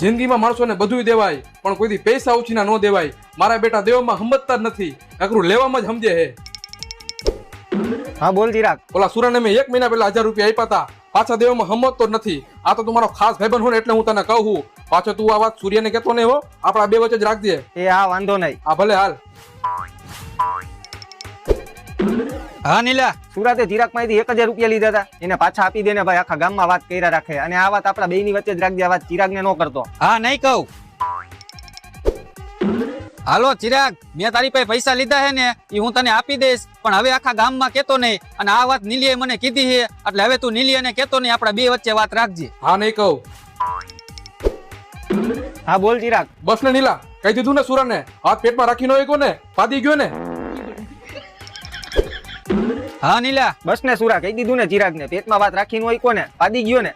જિંદગીમાં માણસોને બધુંય દેવાય પણ કોઈથી પૈસા ઉછીના ન દેવાય. મારા બેટા દેવામાં સમજતા જ નથી, અઘરું લેવામાં જ સમજે હે. હા બોલ ચિરાગ. ઓલા સુરાને મેં 1 મહિના પહેલા 1000 રૂપિયા આપ્યા હતા, પાછા દેવામાં સમજતો જ નથી. આ તો તું મારો ખાસ ભાઈબંધ હોય ને એટલે હું તને કહું. પાછો તું આ વાત સૂર્યને કહેતો નહીં હો, આપણા બે વચ્ચે જ રાખજે. એ હા વાંધો નહીં. હા ભલે હાલ. હા નીલા, સુરતે ચિરાગ માંથી 1000 રૂપિયા લીધા હતા, એને પાછા આપી દે ને ભાઈ. આખા ગામમાં વાત કર્યા રાખે, અને આ વાત આપણા બેયની વચ્ચે જ રાખજે. આ વાત ચિરાગને ન કરતો. હા નહીં કહું. હાલો ચિરાગ, મેં તારી પાસે પૈસા લીધા હે ને એ હું તને આપી દઈશ, પણ હવે આખા ગામમાં કેતો નહીં. અને આ વાત નીલીએ મને કીધી છે, એટલે હવે તું નીલીને કેતો નહીં, આપણા બે વચ્ચે વાત રાખજે. હા નહીં કહું. હા બોલ ચિરાગ. બસ ને નીલા, કહી દીધું ને સુરાને, હાથ પેટમાં રાખી નો ગયો ને, પાદી ગયો ને. હા નીલા, બસ ને સુરા, કહી દીધું ને ચિરાગ ને, પેટમાં વાત રાખીને હોય કોને પાદી ગયો ને.